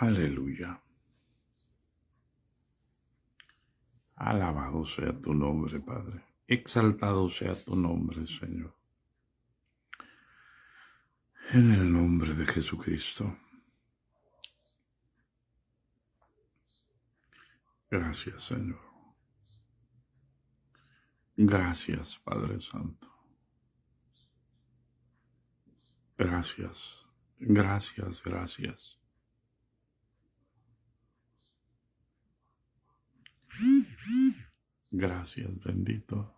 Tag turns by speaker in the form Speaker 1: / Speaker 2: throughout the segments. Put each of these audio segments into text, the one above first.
Speaker 1: Aleluya. Alabado sea tu nombre, Padre. Exaltado sea tu nombre, Señor. En el nombre de Jesucristo. Gracias, Señor. Gracias, Padre Santo. Gracias, gracias, gracias. Gracias, bendito.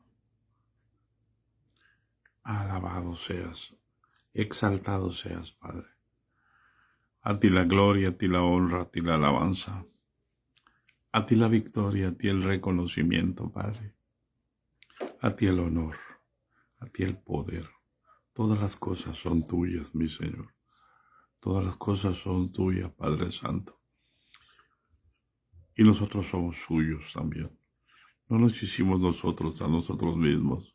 Speaker 1: Alabado seas, exaltado seas, Padre. A ti la gloria, a ti la honra, a ti la alabanza. A ti la victoria, a ti el reconocimiento, Padre. A ti el honor, a ti el poder. Todas las cosas son tuyas, mi Señor. Todas las cosas son tuyas, Padre Santo. Y nosotros somos suyos también. No nos hicimos nosotros a nosotros mismos.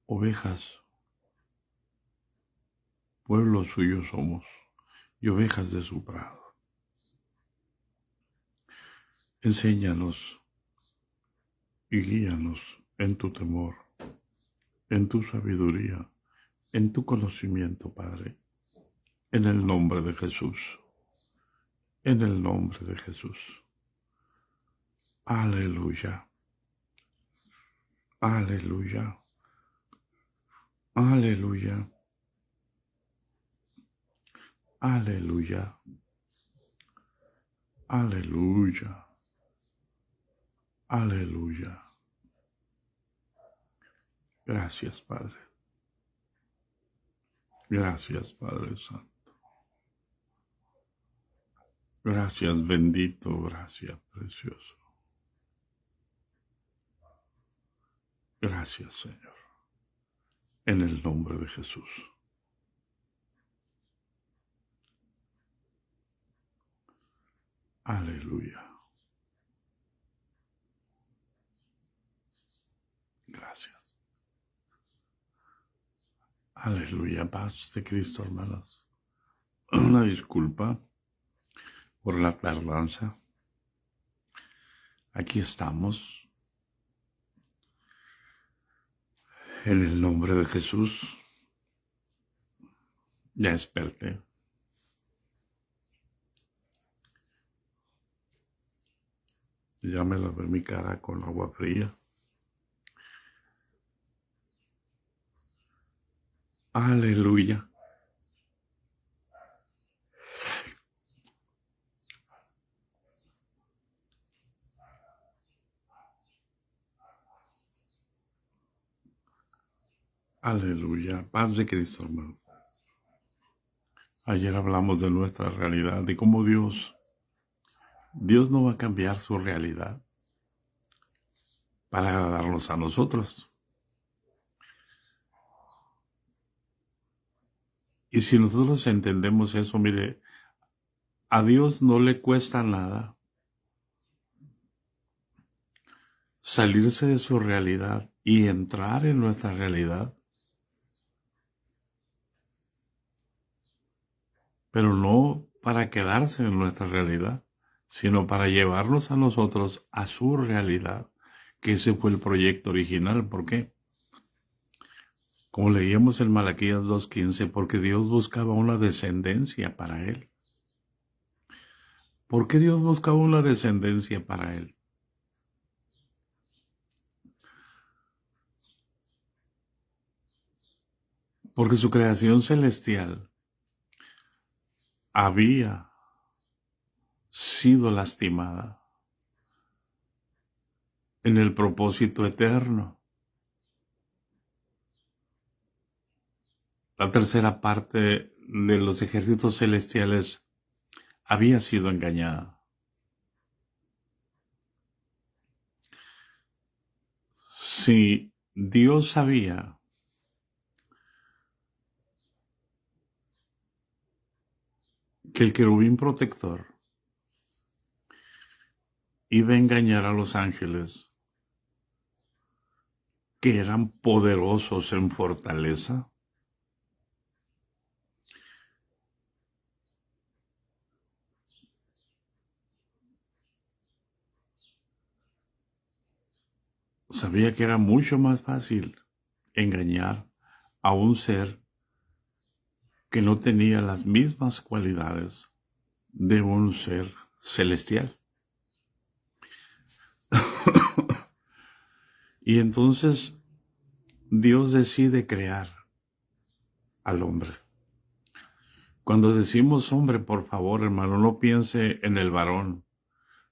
Speaker 1: Ovejas, pueblo suyo somos, y ovejas de su prado. Enséñanos y guíanos en tu temor, en tu sabiduría, en tu conocimiento, Padre. En el nombre de Jesús. En el nombre de Jesús. Aleluya. Aleluya. Aleluya. Aleluya. Aleluya. Aleluya. Gracias, Padre. Gracias, Padre Santo. Gracias, bendito. Gracias, precioso. Gracias, Señor. En el nombre de Jesús. Aleluya. Gracias. Aleluya. Paz de Cristo, hermanos. Una disculpa por la tardanza. Aquí estamos. En el nombre de Jesús. Ya desperté. Ya me lavé mi cara con agua fría. Aleluya. Aleluya. Paz de Cristo, hermano. Ayer hablamos de nuestra realidad y cómo Dios no va a cambiar su realidad para agradarnos a nosotros. Y si nosotros entendemos eso, mire, a Dios no le cuesta nada salirse de su realidad y entrar en nuestra realidad, pero no para quedarse en nuestra realidad, sino para llevarnos a nosotros a su realidad, que ese fue el proyecto original. ¿Por qué? Como leíamos en Malaquías 2:15, porque Dios buscaba una descendencia para él. ¿Por qué Dios buscaba una descendencia para él? Porque su creación celestial había sido lastimada en el propósito eterno. La tercera parte de los ejércitos celestiales había sido engañada. Si Dios sabía que el querubín protector iba a engañar a los ángeles, que eran poderosos en fortaleza, sabía que era mucho más fácil engañar a un ser que no tenía las mismas cualidades de un ser celestial. Y entonces Dios decide crear al hombre. Cuando decimos hombre, por favor, hermano, no piense en el varón.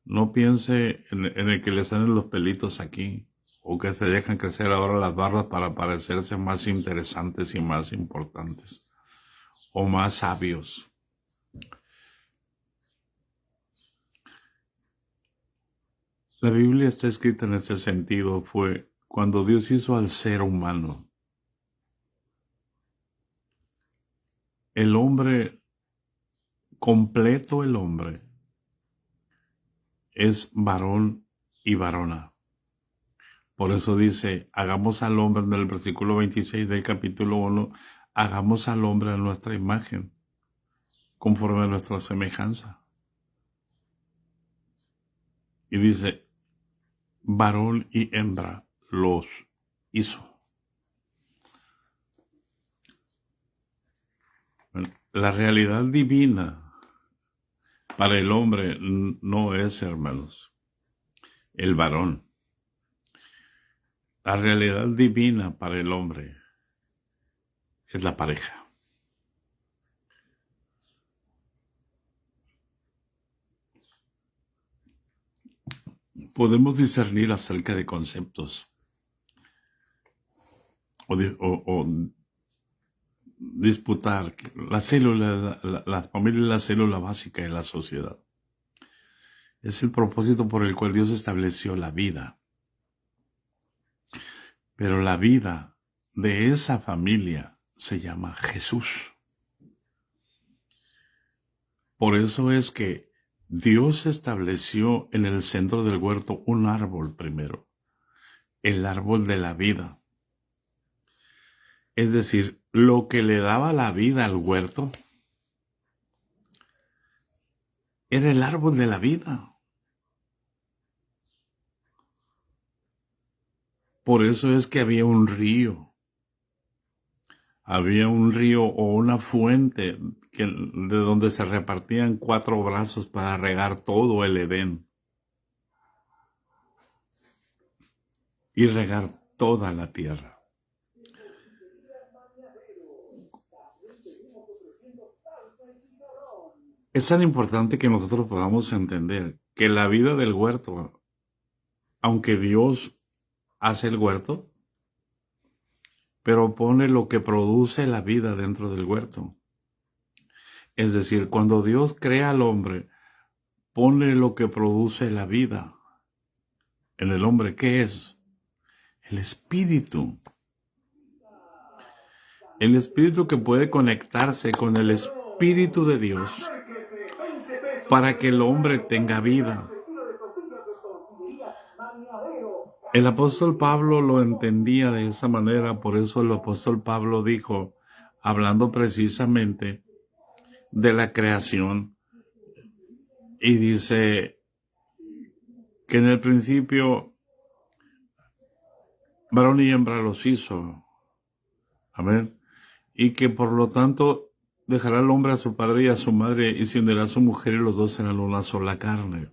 Speaker 1: No piense en el que le salen los pelitos aquí, o que se dejan crecer ahora las barbas para parecerse más interesantes y más importantes, o más sabios. La Biblia está escrita en ese sentido, fue cuando Dios hizo al ser humano. El hombre, completo el hombre, es varón y varona. Por eso dice, hagamos al hombre en el versículo 26 del capítulo 1, hagamos al hombre a nuestra imagen, conforme a nuestra semejanza. Y dice, varón y hembra los hizo. La realidad divina para el hombre no es, hermanos, el varón. La realidad divina para el hombre es la pareja. Podemos discernir acerca de conceptos o disputar la célula, la familia es la célula básica de la sociedad. Es el propósito por el cual Dios estableció la vida. Pero la vida de esa familia se llama Jesús. Por eso es que Dios estableció en el centro del huerto un árbol primero, el árbol de la vida. Es decir, lo que le daba la vida al huerto era el árbol de la vida. Por eso es que había un río. Había un río o una fuente de donde se repartían 4 brazos para regar todo el Edén y regar toda la tierra. Es tan importante que nosotros podamos entender que la vida del huerto, aunque Dios hace el huerto, pero pone lo que produce la vida dentro del huerto. Es decir, cuando Dios crea al hombre, pone lo que produce la vida en el hombre. ¿Qué es? El espíritu. El espíritu que puede conectarse con el espíritu de Dios para que el hombre tenga vida. El apóstol Pablo lo entendía de esa manera, por eso el apóstol Pablo dijo, hablando precisamente de la creación, y dice que en el principio varón y hembra los hizo. Amén. Y que por lo tanto dejará el hombre a su padre y a su madre y se unirá a su mujer y los dos serán una sola carne.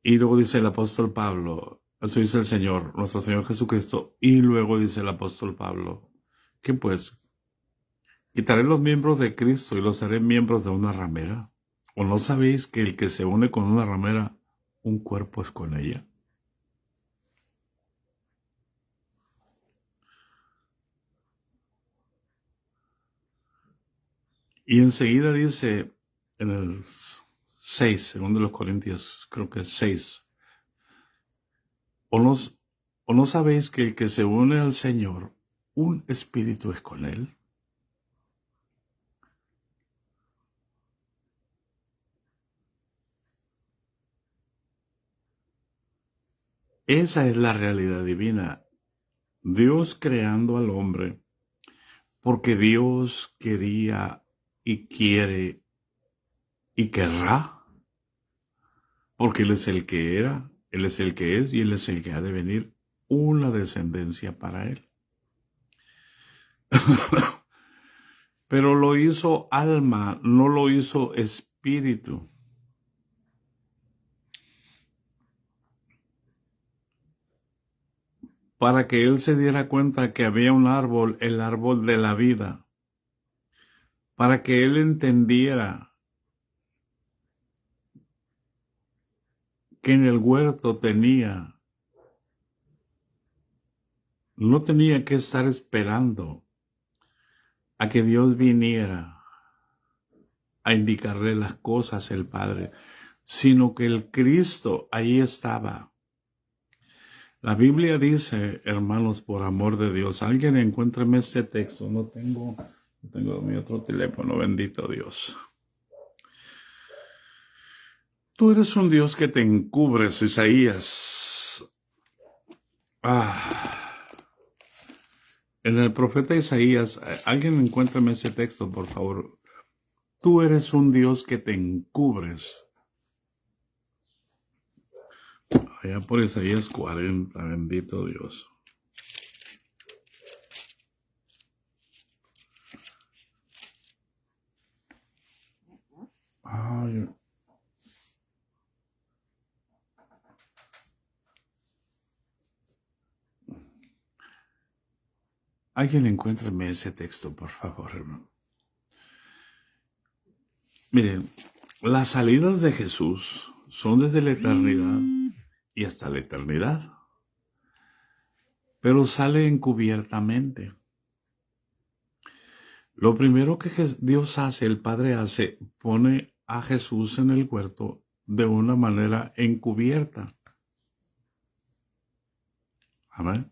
Speaker 1: Y luego dice el apóstol Pablo, eso dice el Señor, nuestro Señor Jesucristo, y luego dice el apóstol Pablo, ¿qué pues? ¿Quitaré los miembros de Cristo y los haré miembros de una ramera? ¿O no sabéis que el que se une con una ramera, un cuerpo es con ella? Y enseguida dice en el 6, segundo de los Corintios, creo que es 6, ¿o no sabéis que el que se une al Señor, un espíritu es con él? Esa es la realidad divina. Dios creando al hombre, porque Dios quería y quiere y querrá, porque Él es el que era, Él es el que es y Él es el que ha de venir una descendencia para Él. Pero lo hizo alma, no lo hizo espíritu. Para que Él se diera cuenta que había un árbol, el árbol de la vida. Para que Él entendiera que en el huerto no tenía que estar esperando a que Dios viniera a indicarle las cosas el Padre, sino que el Cristo ahí estaba. La Biblia dice, hermanos, por amor de Dios, alguien encuéntreme este texto, no tengo mi otro teléfono, bendito Dios. Tú eres un Dios que te encubres, Isaías. En el profeta Isaías, alguien encuéntrame ese texto, por favor. Tú eres un Dios que te encubres. Allá por Isaías 40, bendito Dios. Ay. Alguien encuéntrame ese texto, por favor, hermano. Miren, las salidas de Jesús son desde la eternidad y hasta la eternidad, pero sale encubiertamente. Lo primero que Dios hace, el Padre hace, pone a Jesús en el huerto de una manera encubierta. Amén.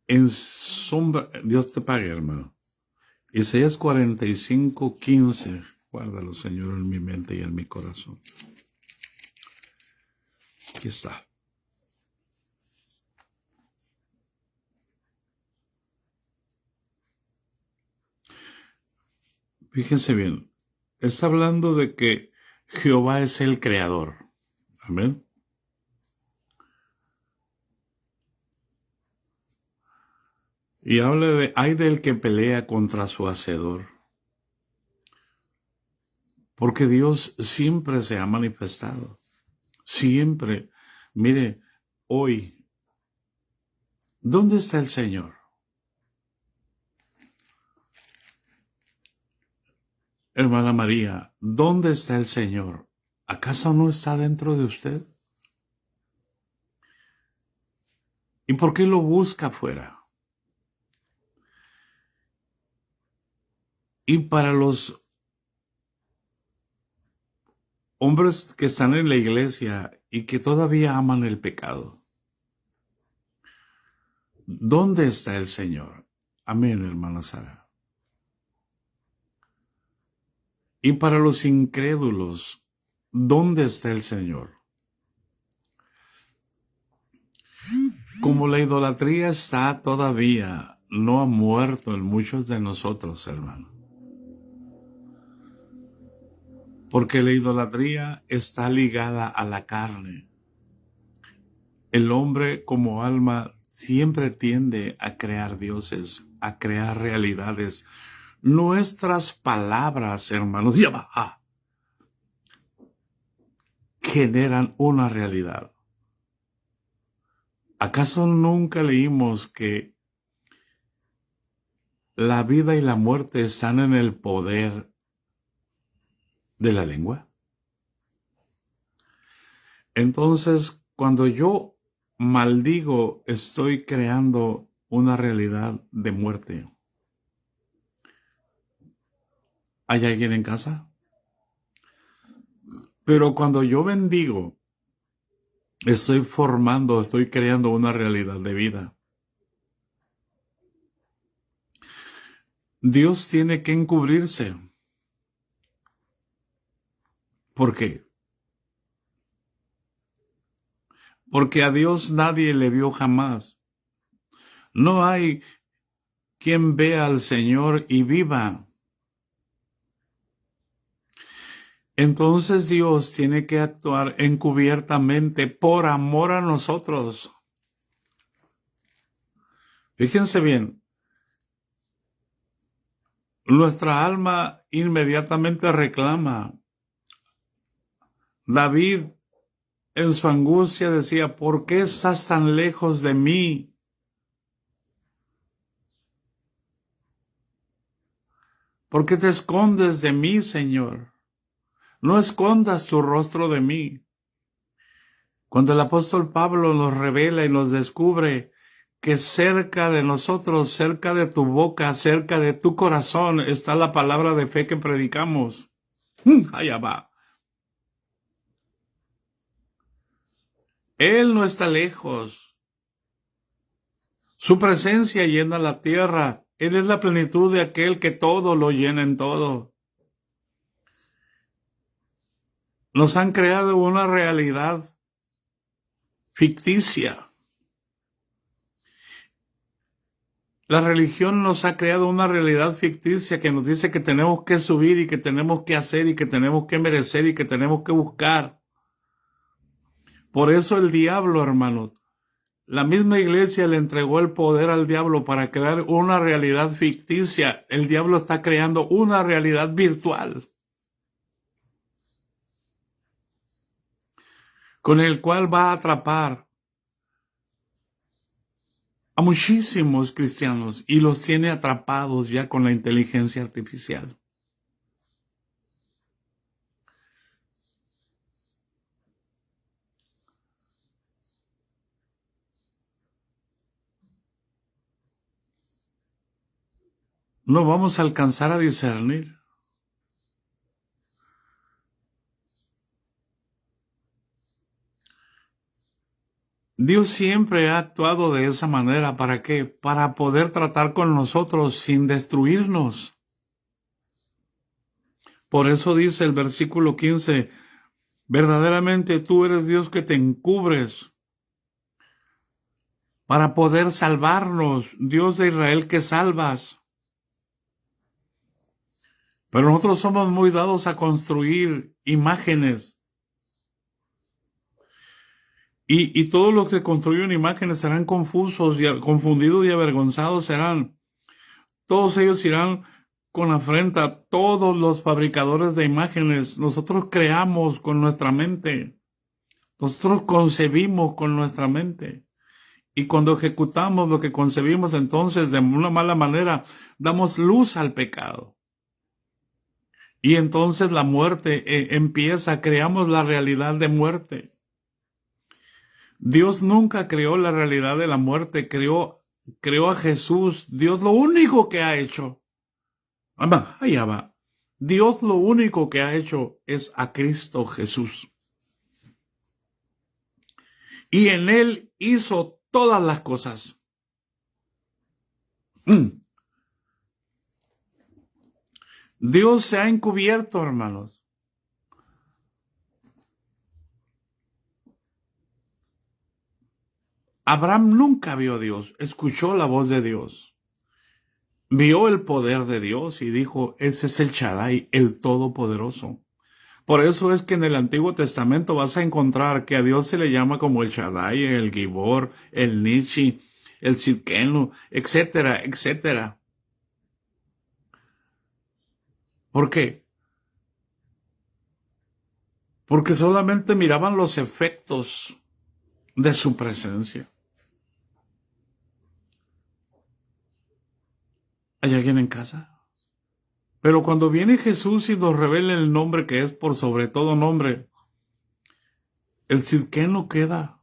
Speaker 1: En sombra, Dios te pague, hermano. Isaías 45:15. Guárdalo, Señor, en mi mente y en mi corazón. Aquí está. Fíjense bien. Está hablando de que Jehová es el creador. Amén. Y habla de, hay del que pelea contra su hacedor. Porque Dios siempre se ha manifestado. Siempre. Mire, hoy, ¿dónde está el Señor? Hermana María, ¿dónde está el Señor? ¿Acaso no está dentro de usted? ¿Y por qué lo busca afuera? Y para los hombres que están en la iglesia y que todavía aman el pecado, ¿dónde está el Señor? Amén, hermana Sara. Y para los incrédulos, ¿dónde está el Señor? Como la idolatría está todavía, no ha muerto en muchos de nosotros, hermano. Porque la idolatría está ligada a la carne. El hombre como alma siempre tiende a crear dioses, a crear realidades. Nuestras palabras, hermanos, generan una realidad. ¿Acaso nunca leímos que la vida y la muerte están en el poder de la lengua? Entonces, cuando yo maldigo, estoy creando una realidad de muerte. ¿Hay alguien en casa? Pero cuando yo bendigo, estoy creando una realidad de vida. Dios tiene que encubrirse. ¿Por qué? Porque a Dios nadie le vio jamás. No hay quien vea al Señor y viva. entonces Dios tiene que actuar encubiertamente por amor a nosotros. Fíjense bien, nuestra alma inmediatamente reclama. David en su angustia decía, ¿por qué estás tan lejos de mí? ¿Por qué te escondes de mí, Señor? No escondas tu rostro de mí. Cuando el apóstol Pablo nos revela y nos descubre que cerca de nosotros, cerca de tu boca, cerca de tu corazón, está la palabra de fe que predicamos. Allá va. Él no está lejos. Su presencia llena la tierra. Él es la plenitud de aquel que todo lo llena en todo. Nos han creado una realidad ficticia. La religión nos ha creado una realidad ficticia que nos dice que tenemos que subir y que tenemos que hacer y que tenemos que merecer y que tenemos que buscar. Por eso el diablo, hermanos, la misma iglesia le entregó el poder al diablo para crear una realidad ficticia. El diablo está creando una realidad virtual con el cual va a atrapar a muchísimos cristianos y los tiene atrapados ya con la inteligencia artificial. No vamos a alcanzar a discernir. Dios siempre ha actuado de esa manera. ¿Para qué? Para poder tratar con nosotros sin destruirnos. Por eso dice el versículo 15, verdaderamente tú eres Dios que te encubres para poder salvarnos, Dios de Israel que salvas. Pero nosotros somos muy dados a construir imágenes. Y todos los que construyen imágenes serán confusos, confundidos y avergonzados serán. Todos ellos irán con afrenta. Todos los fabricadores de imágenes, nosotros creamos con nuestra mente. Nosotros concebimos con nuestra mente. Y cuando ejecutamos lo que concebimos, entonces, de una mala manera, damos luz al pecado. Y entonces la muerte empieza, creamos la realidad de muerte. Dios nunca creó la realidad de la muerte, creó a Jesús. Dios lo único que ha hecho, allá va. Dios lo único que ha hecho es a Cristo Jesús. Y en Él hizo todas las cosas. Dios se ha encubierto, hermanos. Abraham nunca vio a Dios, escuchó la voz de Dios, vio el poder de Dios y dijo, ese es el Shaddai, el Todopoderoso. Por eso es que en el Antiguo Testamento vas a encontrar que a Dios se le llama como el Shaddai, el Gibor, el Nishi, el Sidkenu, etcétera, etcétera. ¿Por qué? Porque solamente miraban los efectos de su presencia. ¿Hay alguien en casa? Pero cuando viene Jesús y nos revela el nombre que es por sobre todo nombre, el Sidkenu queda,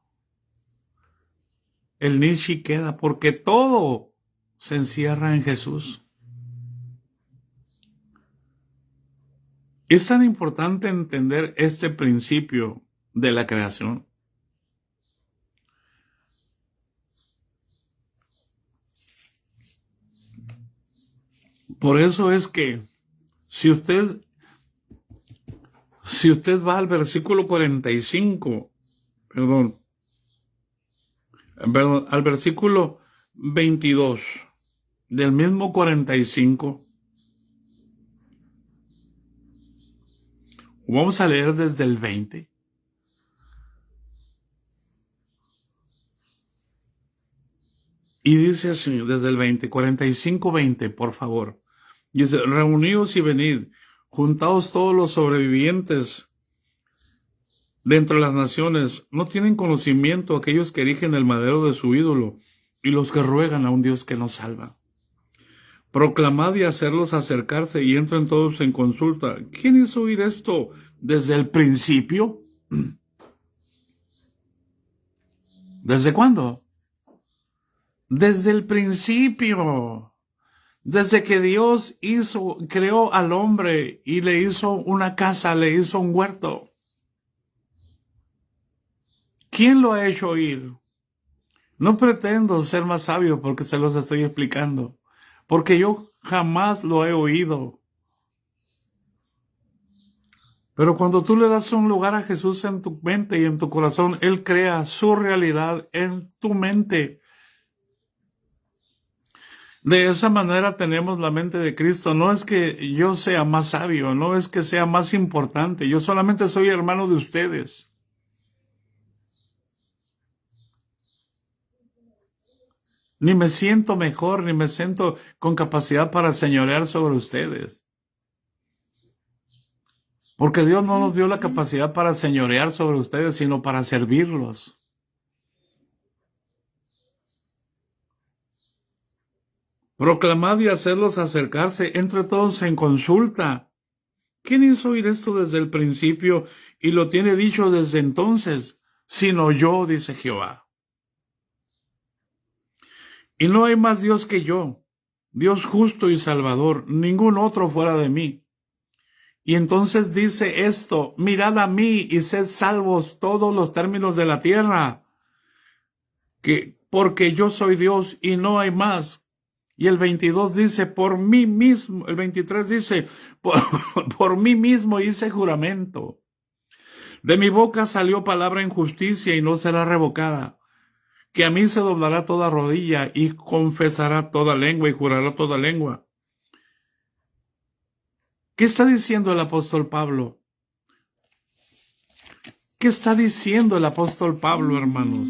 Speaker 1: el Nishi queda, porque todo se encierra en Jesús. Es tan importante entender este principio de la creación. Por eso es que si usted va al versículo 45, al versículo 22 del mismo 45, Vamos a leer desde el 20. Y dice así, desde el 20, 45:20, por favor. Dice, reuníos y venid, juntaos todos los sobrevivientes de entre las naciones. No tienen conocimiento aquellos que erigen el madero de su ídolo y los que ruegan a un Dios que nos salva. Proclamad y hacerlos acercarse y entren todos en consulta. ¿Quién hizo oír esto desde el principio? ¿Desde cuándo? Desde el principio. Desde que Dios creó al hombre y le hizo una casa, le hizo un huerto. ¿Quién lo ha hecho oír? No pretendo ser más sabio porque se los estoy explicando, porque yo jamás lo he oído. Pero cuando tú le das un lugar a Jesús en tu mente y en tu corazón, Él crea su realidad en tu mente. De esa manera tenemos la mente de Cristo. No es que yo sea más sabio, no es que sea más importante. Yo solamente soy hermano de ustedes. Ni me siento mejor, ni me siento con capacidad para señorear sobre ustedes. Porque Dios no nos dio la capacidad para señorear sobre ustedes, sino para servirlos. Proclamad y hacerlos acercarse entre todos en consulta. ¿Quién hizo oír esto desde el principio y lo tiene dicho desde entonces? Sino yo, dice Jehová. Y no hay más Dios que yo, Dios justo y salvador, ningún otro fuera de mí. Y entonces dice esto, mirad a mí y sed salvos todos los términos de la tierra, porque yo soy Dios y no hay más. Y el 22 dice, por mí mismo, el 23 dice, por mí mismo hice juramento. De mi boca salió palabra en justicia y no será revocada. Que a mí se doblará toda rodilla y confesará toda lengua y jurará toda lengua. ¿Qué está diciendo el apóstol Pablo? ¿Qué está diciendo el apóstol Pablo, hermanos?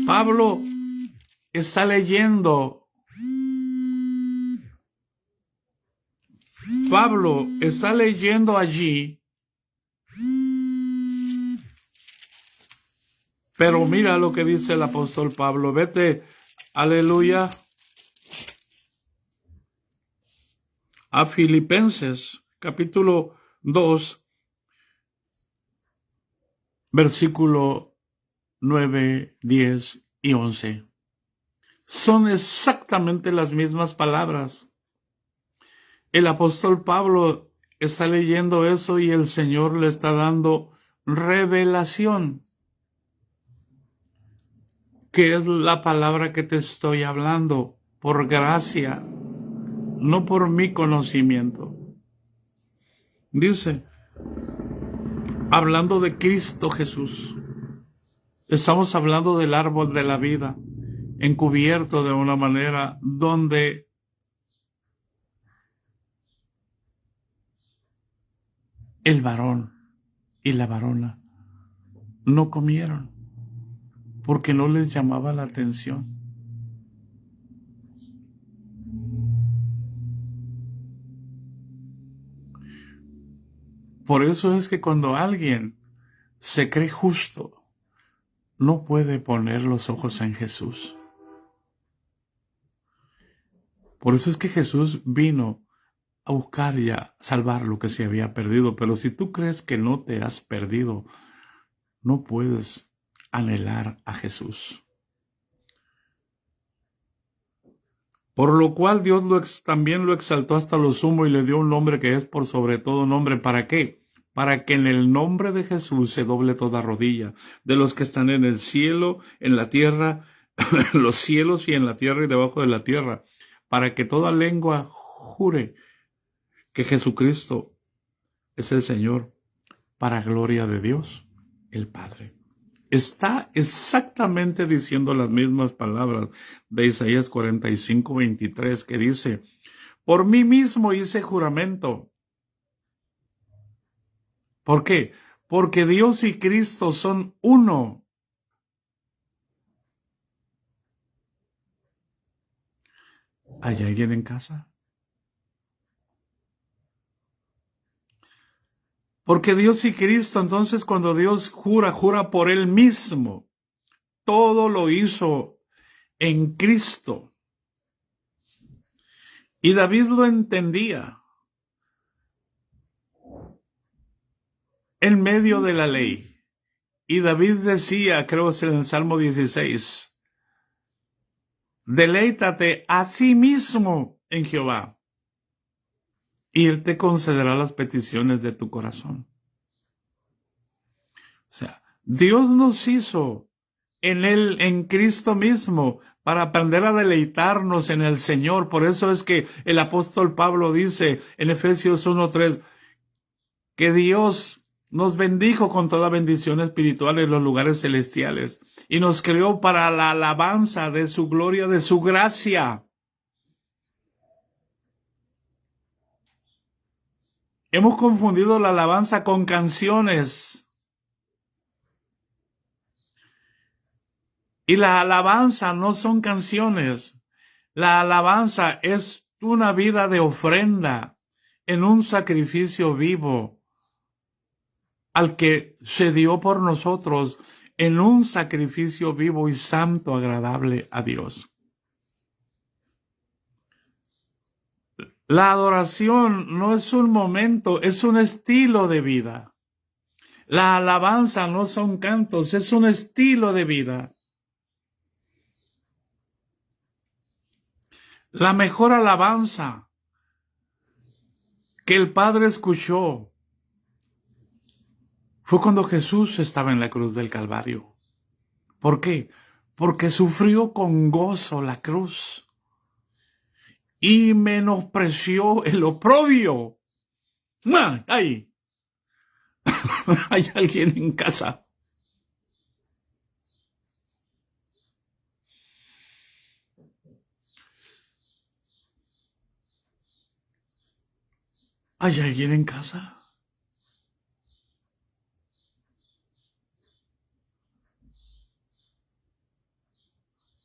Speaker 1: Pablo está leyendo. Pablo está leyendo allí. Pero mira lo que dice el apóstol Pablo. Vete, aleluya, a Filipenses, capítulo 2, versículo 9, 10 y 11. Son exactamente las mismas palabras. El apóstol Pablo está leyendo eso y el Señor le está dando revelación. ¿Qué es la palabra que te estoy hablando? Por gracia, no por mi conocimiento. Dice, hablando de Cristo Jesús, estamos hablando del árbol de la vida, encubierto de una manera donde el varón y la varona no comieron porque no les llamaba la atención. Por eso es que cuando alguien se cree justo, no puede poner los ojos en Jesús. Por eso es que Jesús vino a buscar y a salvar lo que se había perdido. Pero si tú crees que no te has perdido, no puedes anhelar a Jesús. Por lo cual Dios también lo exaltó hasta lo sumo y le dio un nombre que es por sobre todo nombre. ¿Para qué? Para que en el nombre de Jesús se doble toda rodilla, de los que están en el cielo, en la tierra, en los cielos y en la tierra y debajo de la tierra, para que toda lengua jure que Jesucristo es el Señor, para gloria de Dios, el Padre. Está exactamente diciendo las mismas palabras de Isaías 45:23, que dice, por mí mismo hice juramento, ¿Por qué? Porque Dios y Cristo son uno. ¿Hay alguien en casa? Porque Dios y Cristo, entonces cuando Dios jura, jura por Él mismo. Todo lo hizo en Cristo. Y David lo entendía en medio de la ley. Y David decía, creo es en el Salmo 16, deleítate a sí mismo en Jehová, y Él te concederá las peticiones de tu corazón. O sea, Dios nos hizo en Él, en Cristo mismo, para aprender a deleitarnos en el Señor. Por eso es que el apóstol Pablo dice en Efesios 1:3, que Dios nos bendijo con toda bendición espiritual en los lugares celestiales y nos creó para la alabanza de su gloria, de su gracia. Hemos confundido la alabanza con canciones. Y la alabanza no son canciones. La alabanza es una vida de ofrenda en un sacrificio vivo al que se dio por nosotros, en un sacrificio vivo y santo, agradable a Dios. La adoración no es un momento, es un estilo de vida. La alabanza no son cantos, es un estilo de vida. La mejor alabanza que el Padre escuchó fue cuando Jesús estaba en la cruz del Calvario. ¿Por qué? Porque sufrió con gozo la cruz y menospreció el oprobio. ¡Ay! ¿Hay alguien en casa? ¿Hay alguien en casa?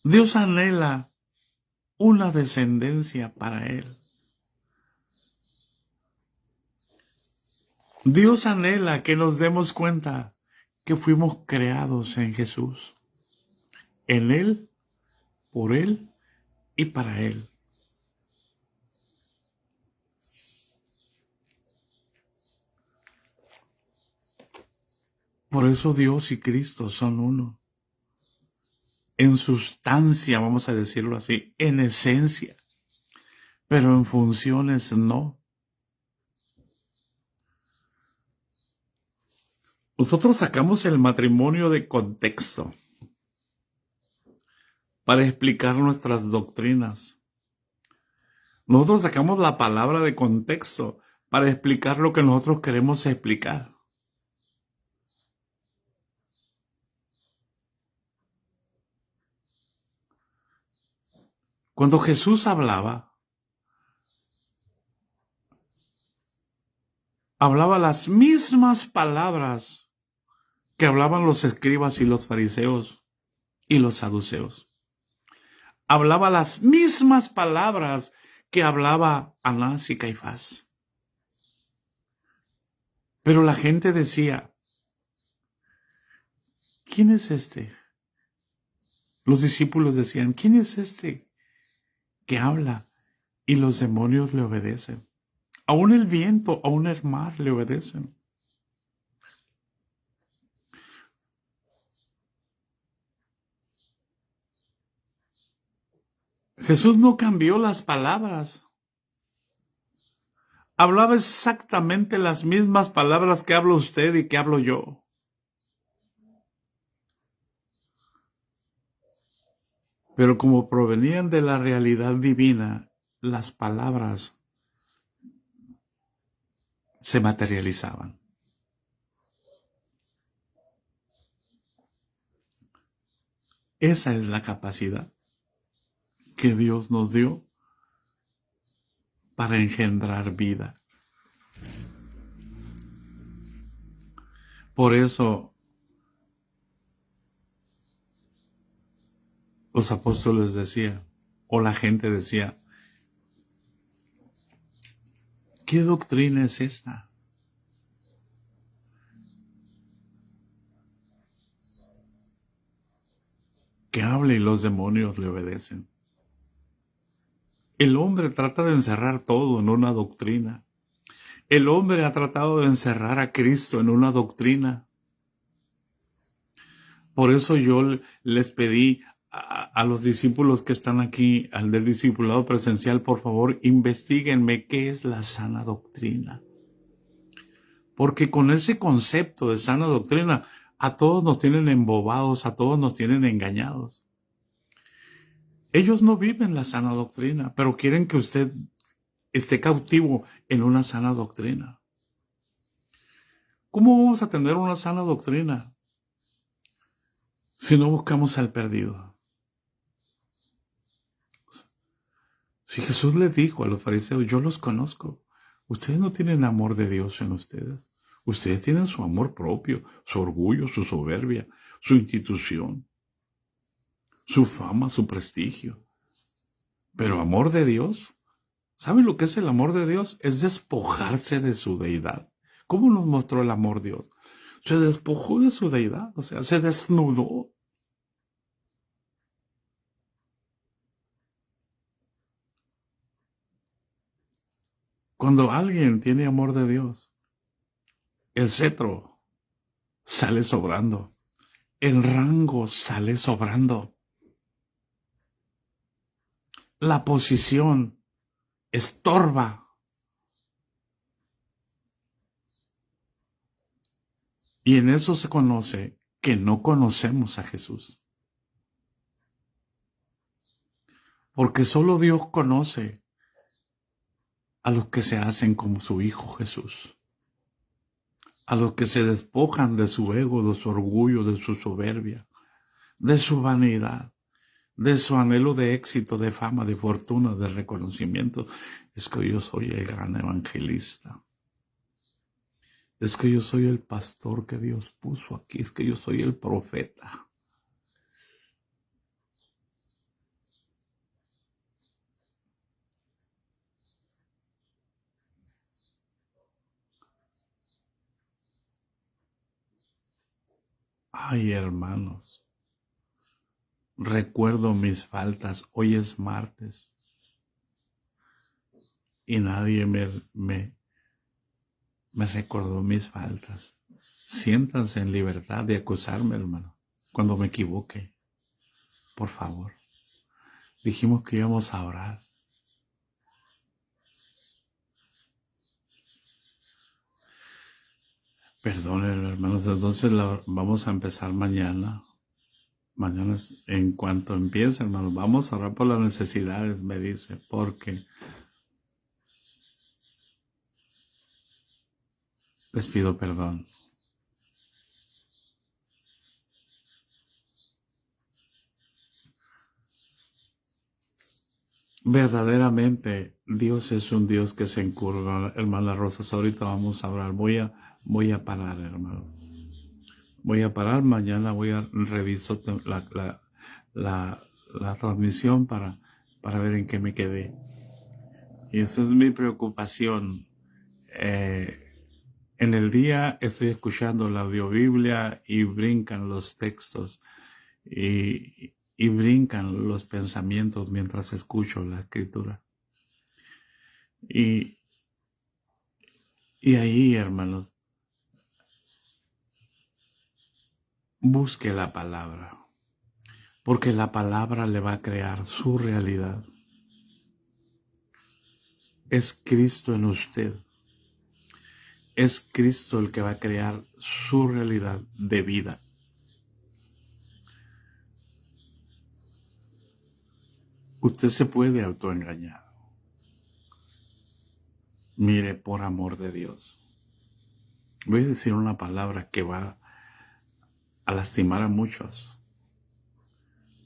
Speaker 1: Dios anhela una descendencia para Él. Dios anhela que nos demos cuenta que fuimos creados en Jesús, en Él, por Él y para Él. Por eso Dios y Cristo son uno. En sustancia, vamos a decirlo así, en esencia, pero en funciones no. Nosotros sacamos el matrimonio de contexto para explicar nuestras doctrinas. Nosotros sacamos la palabra de contexto para explicar lo que nosotros queremos explicar. Cuando Jesús hablaba las mismas palabras que hablaban los escribas y los fariseos y los saduceos. Hablaba las mismas palabras que hablaba Anás y Caifás. Pero la gente decía, ¿quién es este? Los discípulos decían, ¿quién es este que habla? Y los demonios le obedecen. Aún el viento, aún el mar le obedecen. Jesús no cambió las palabras. Hablaba exactamente las mismas palabras que habla usted y que hablo yo. Pero como provenían de la realidad divina, las palabras se materializaban. Esa es la capacidad que Dios nos dio para engendrar vida. Por eso los apóstoles decían, o la gente decía, ¿qué doctrina es esta? Que hable y los demonios le obedecen. El hombre trata de encerrar todo en una doctrina. El hombre ha tratado de encerrar a Cristo en una doctrina. Por eso yo les pedí a los discípulos que están aquí, al del discipulado presencial, por favor, investíguenme qué es la sana doctrina. Porque con ese concepto de sana doctrina, a todos nos tienen embobados, a todos nos tienen engañados. Ellos no viven la sana doctrina, pero quieren que usted esté cautivo en una sana doctrina. ¿Cómo vamos a tener una sana doctrina si no buscamos al perdido? Si Jesús le dijo a los fariseos, yo los conozco, ustedes no tienen amor de Dios en ustedes. Ustedes tienen su amor propio, su orgullo, su soberbia, su institución, su fama, su prestigio. Pero amor de Dios, ¿saben lo que es el amor de Dios? Es despojarse de su deidad. ¿Cómo nos mostró el amor Dios? Se despojó de su deidad, o sea, se desnudó. Cuando alguien tiene amor de Dios, el cetro sale sobrando, el rango sale sobrando, la posición estorba. Y en eso se conoce que no conocemos a Jesús. Porque solo Dios conoce a los que se hacen como su Hijo Jesús. A los que se despojan de su ego, de su orgullo, de su soberbia, de su vanidad, de su anhelo de éxito, de fama, de fortuna, de reconocimiento. Es que yo soy el gran evangelista. Es que yo soy el pastor que Dios puso aquí. Es que yo soy el profeta. Ay, hermanos, recuerdo mis faltas. Hoy es martes y nadie me recordó mis faltas. Siéntanse en libertad de acusarme, hermano, cuando me equivoque. Por favor. Dijimos que íbamos a orar. Perdonen, hermanos, entonces vamos a empezar mañana. Mañana, en cuanto empiece, hermanos, vamos a orar por las necesidades, me dice, porque les pido perdón. Verdaderamente, Dios es un Dios que se encurva, hermana Rosas. Ahorita vamos a orar. Voy a parar, hermano. Voy a parar. Mañana voy a revisar la transmisión para ver en qué me quedé. Y esa es mi preocupación. En el día estoy escuchando la audiobiblia y brincan los textos y brincan los pensamientos mientras escucho la escritura. Y ahí, hermanos, busque la palabra, porque la palabra le va a crear su realidad. Es Cristo en usted. Es Cristo el que va a crear su realidad de vida. Usted se puede autoengañar. Mire, por amor de Dios. Voy a decir una palabra que va a lastimar a muchos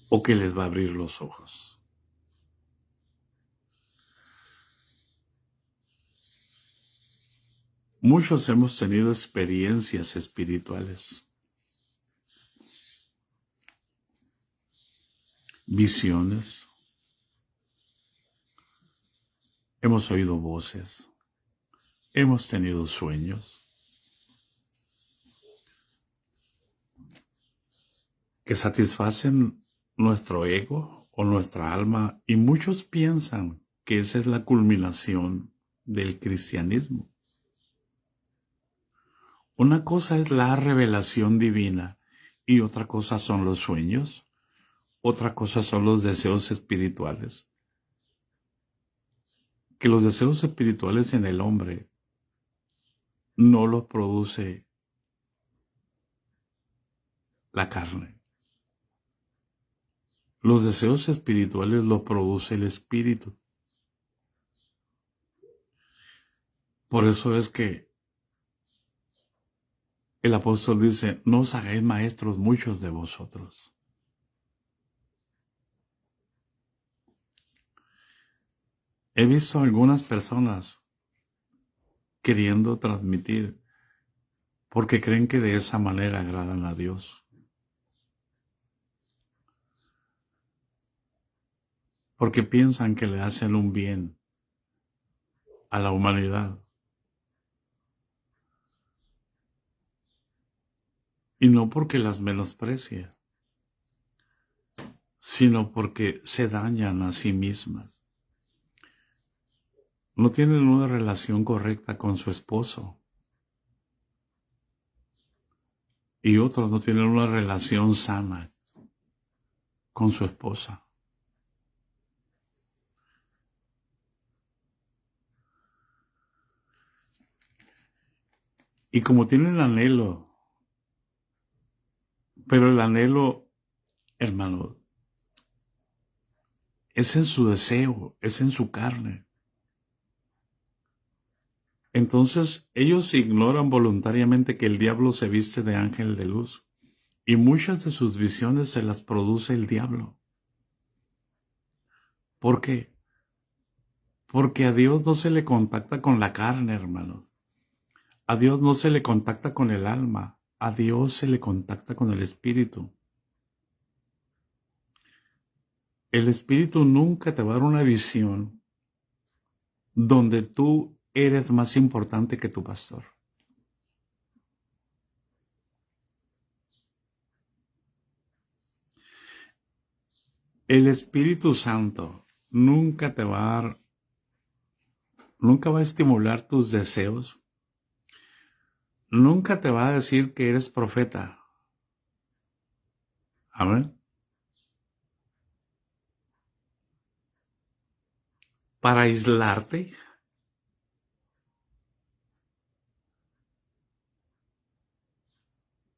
Speaker 1: o que les va a abrir los ojos. Muchos hemos tenido experiencias espirituales, visiones, hemos oído voces, hemos tenido sueños que satisfacen nuestro ego o nuestra alma, y muchos piensan que esa es la culminación del cristianismo. Una cosa es la revelación divina y otra cosa son los sueños, otra cosa son los deseos espirituales. Que los deseos espirituales en el hombre no los produce la carne. Los deseos espirituales los produce el espíritu. Por eso es que el apóstol dice, no os hagáis maestros muchos de vosotros. He visto algunas personas queriendo transmitir porque creen que de esa manera agradan a Dios. Porque piensan que le hacen un bien a la humanidad. Y no porque las menosprecia, sino porque se dañan a sí mismas. No tienen una relación correcta con su esposo. Y otros no tienen una relación sana con su esposa. Y como tienen anhelo, pero el anhelo, hermano, es en su deseo, es en su carne. Entonces ellos ignoran voluntariamente que el diablo se viste de ángel de luz y muchas de sus visiones se las produce el diablo. ¿Por qué? Porque a Dios no se le contacta con la carne, hermanos. A Dios no se le contacta con el alma. A Dios se le contacta con el espíritu. El espíritu nunca te va a dar una visión donde tú eres más importante que tu pastor. El Espíritu Santo nunca te va a dar, nunca va a estimular tus deseos, nunca te va a decir que eres profeta. Amén. Para aislarte,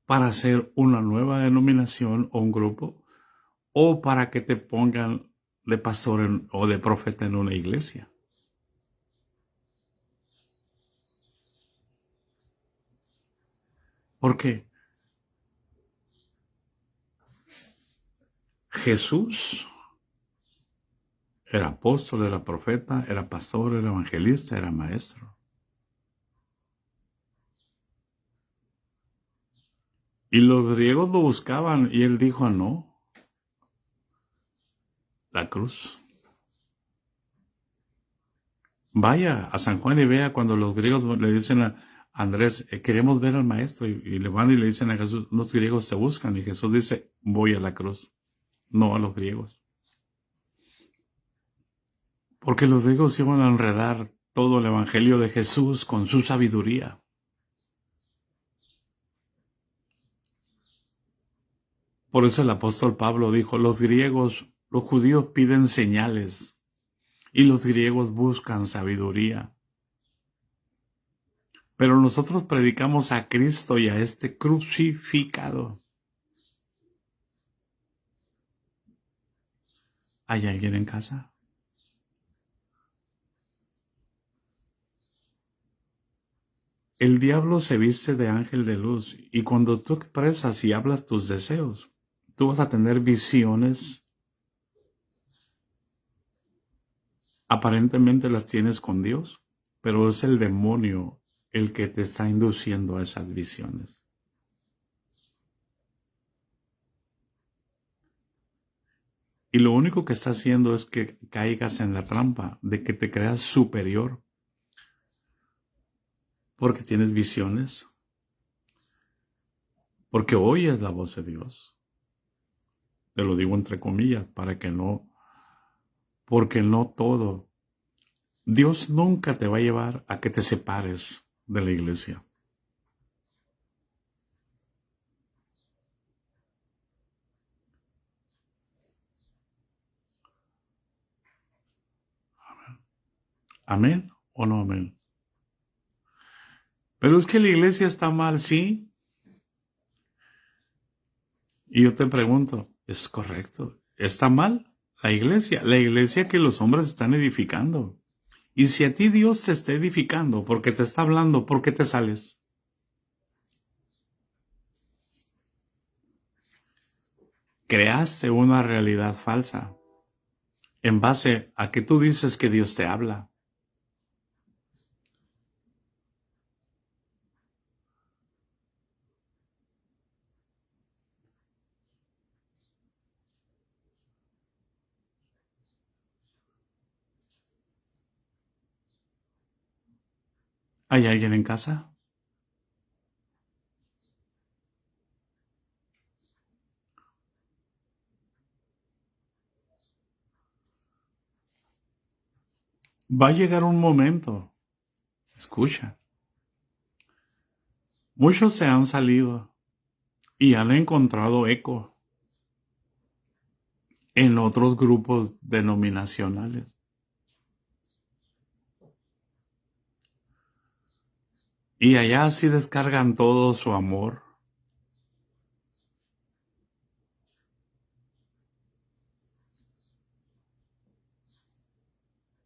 Speaker 1: para hacer una nueva denominación o un grupo, o para que te pongan de pastor o de profeta en una iglesia. ¿Por qué? Jesús era apóstol, era profeta, era pastor, era evangelista, era maestro. Y los griegos lo buscaban y él dijo, no, la cruz. Vaya a San Juan y vea cuando los griegos le dicen a Andrés, queremos ver al maestro, y le van y le dicen a Jesús, los griegos se buscan, y Jesús dice, voy a la cruz, no a los griegos. Porque los griegos iban a enredar todo el evangelio de Jesús con su sabiduría. Por eso el apóstol Pablo dijo, los judíos piden señales, y los griegos buscan sabiduría. Pero nosotros predicamos a Cristo y a este crucificado. ¿Hay alguien en casa? El diablo se viste de ángel de luz, y cuando tú expresas y hablas tus deseos, tú vas a tener visiones. Aparentemente las tienes con Dios, pero es el demonio el que te está induciendo a esas visiones. Y lo único que está haciendo es que caigas en la trampa de que te creas superior porque tienes visiones, porque oyes la voz de Dios. Te lo digo entre comillas porque no todo. Dios nunca te va a llevar a que te separes de la iglesia. ¿Amén o no amén? Pero es que la iglesia está mal, sí. Y yo te pregunto, ¿es correcto? ¿Está mal la iglesia? La iglesia que los hombres están edificando. Y si a ti Dios te está edificando, porque te está hablando, ¿por qué te sales? Creaste una realidad falsa en base a que tú dices que Dios te habla. ¿Hay alguien en casa? Va a llegar un momento, escucha, muchos se han salido y han encontrado eco en otros grupos denominacionales. Y allá sí descargan todo su amor.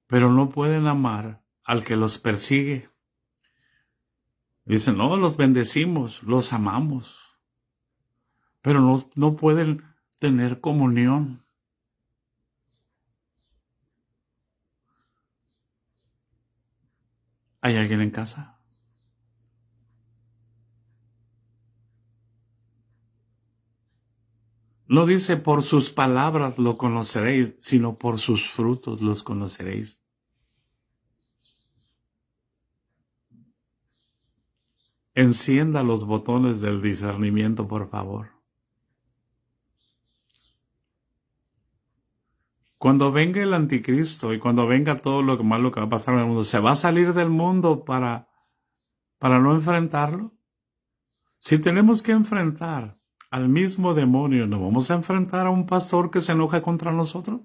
Speaker 1: Pero no pueden amar al que los persigue. Dicen, no, los bendecimos, los amamos. Pero no pueden tener comunión. ¿Hay alguien en casa? No dice por sus palabras lo conoceréis, sino por sus frutos los conoceréis. Encienda los botones del discernimiento, por favor. Cuando venga el anticristo y cuando venga todo lo malo que va a pasar en el mundo, ¿se va a salir del mundo para no enfrentarlo? Si tenemos que enfrentar al mismo demonio, ¿no vamos a enfrentar a un pastor que se enoja contra nosotros?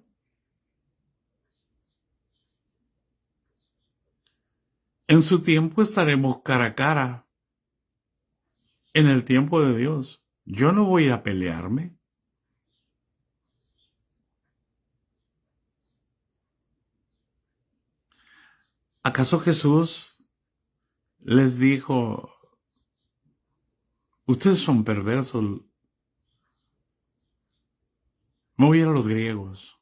Speaker 1: En su tiempo estaremos cara a cara. En el tiempo de Dios, yo no voy a pelearme. ¿Acaso Jesús les dijo, ustedes son perversos, me voy a ir a los griegos?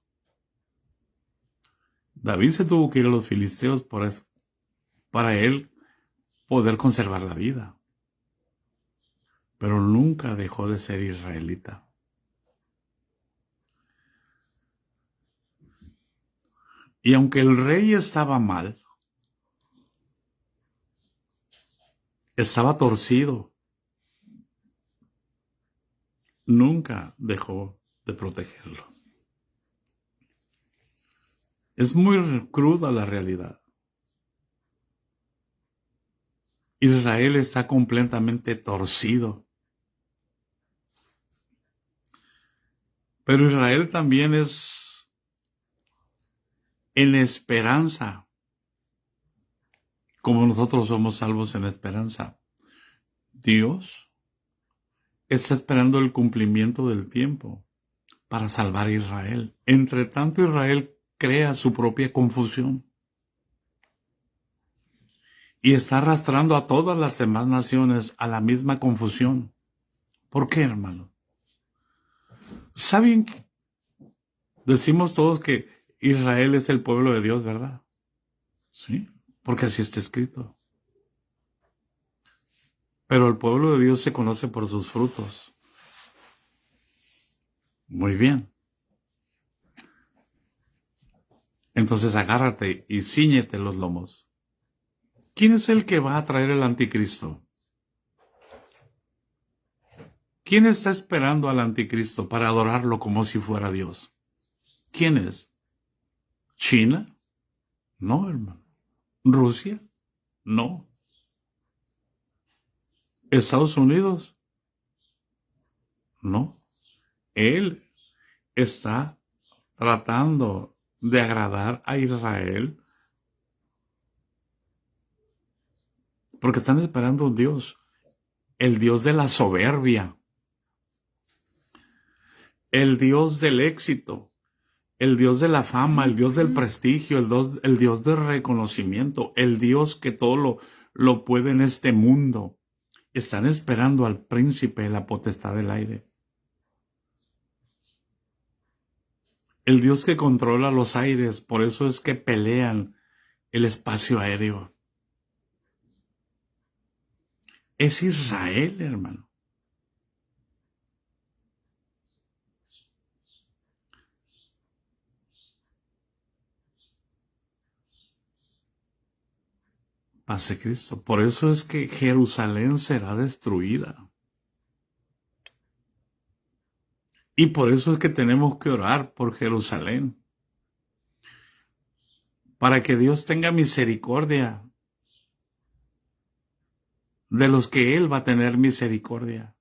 Speaker 1: David se tuvo que ir a los filisteos para él poder conservar la vida. Pero nunca dejó de ser israelita. Y aunque el rey estaba mal, estaba torcido, nunca dejó de protegerlo. Es muy cruda la realidad. Israel está completamente torcido. Pero Israel también es en esperanza, como nosotros somos salvos en esperanza. Dios está esperando el cumplimiento del tiempo para salvar a Israel. Entre tanto, Israel crea su propia confusión y está arrastrando a todas las demás naciones a la misma confusión. ¿Por qué, hermano? ¿Saben qué? Decimos todos que Israel es el pueblo de Dios, ¿verdad? Sí, porque así está escrito. Pero el pueblo de Dios se conoce por sus frutos. Muy bien. Entonces agárrate y cíñete los lomos. ¿Quién es el que va a traer el anticristo? ¿Quién está esperando al anticristo para adorarlo como si fuera Dios? ¿Quién es? ¿China? No, hermano. ¿Rusia? No. ¿Estados Unidos? No. Él está tratando de agradar a Israel porque están esperando un Dios, el Dios de la soberbia, el Dios del éxito, el Dios de la fama, el Dios del prestigio, el Dios del reconocimiento, el Dios que todo lo puede en este mundo. Están esperando al príncipe de la potestad del aire. El Dios que controla los aires, por eso es que pelean el espacio aéreo. Es Israel, hermano. Paz de Cristo. Por eso es que Jerusalén será destruida. Y por eso es que tenemos que orar por Jerusalén. Para que Dios tenga misericordia de los que Él va a tener misericordia.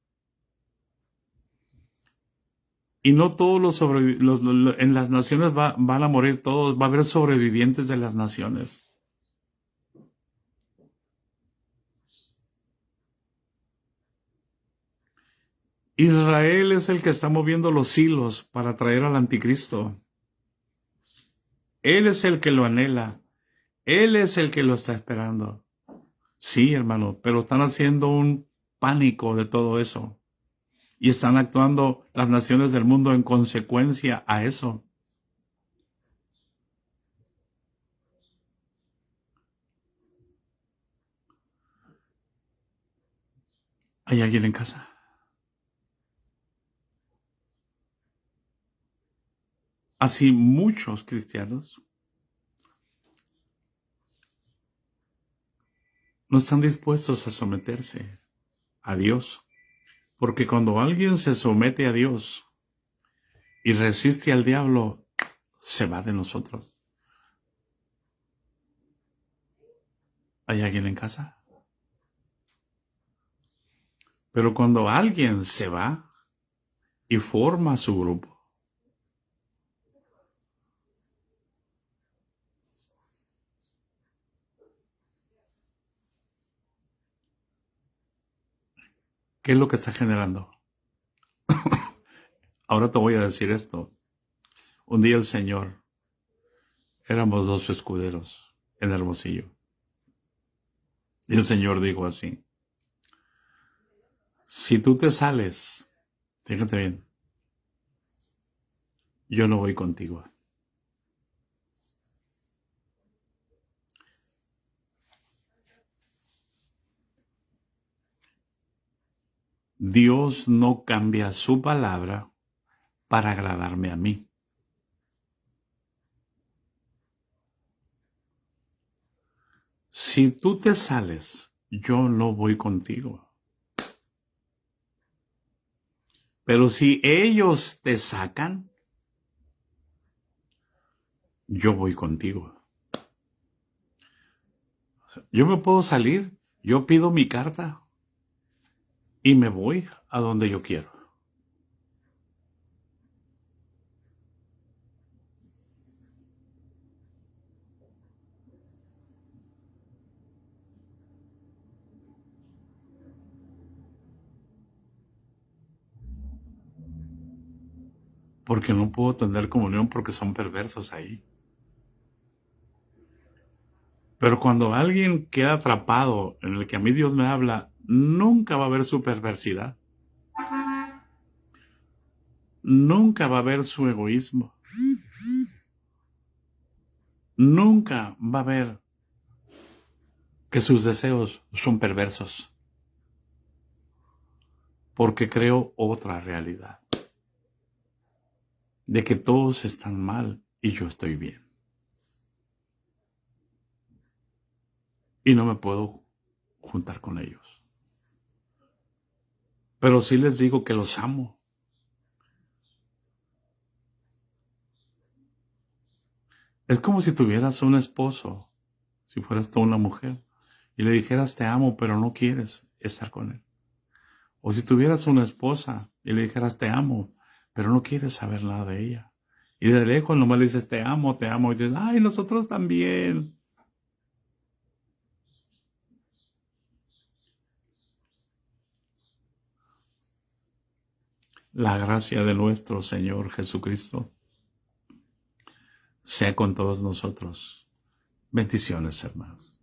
Speaker 1: Y no todos en las naciones van a morir todos, va a haber sobrevivientes de las naciones. Israel es el que está moviendo los hilos para traer al anticristo. Él es el que lo anhela. Él es el que lo está esperando. Sí, hermano, pero están haciendo un pánico de todo eso. Y están actuando las naciones del mundo en consecuencia a eso. ¿Hay alguien en casa? Así muchos cristianos no están dispuestos a someterse a Dios. Porque cuando alguien se somete a Dios y resiste al diablo, se va de nosotros. ¿Hay alguien en casa? Pero cuando alguien se va y forma su grupo, ¿qué es lo que está generando? Ahora te voy a decir esto. Un día el Señor, éramos dos escuderos en Hermosillo. Y el Señor dijo así: si tú te sales, fíjate bien, yo no voy contigo. Dios no cambia su palabra para agradarme a mí. Si tú te sales, yo no voy contigo. Pero si ellos te sacan, yo voy contigo. O sea, yo me puedo salir, yo pido mi carta y me voy a donde yo quiero. Porque no puedo tener comunión porque son perversos ahí. Pero cuando alguien queda atrapado en el que a mí Dios me habla, nunca va a haber su perversidad. Nunca va a haber su egoísmo. Nunca va a haber que sus deseos son perversos. porque creo otra realidad, de que todos están mal y yo estoy bien. Y no me puedo juntar con ellos. Pero sí les digo que los amo. Es como si tuvieras un esposo, si fueras tú una mujer, y le dijeras te amo, pero no quieres estar con él. O si tuvieras una esposa y le dijeras te amo, pero no quieres saber nada de ella. Y de lejos nomás le dices te amo, y dices, ay, nosotros también. La gracia de nuestro Señor Jesucristo sea con todos nosotros. Bendiciones, hermanos.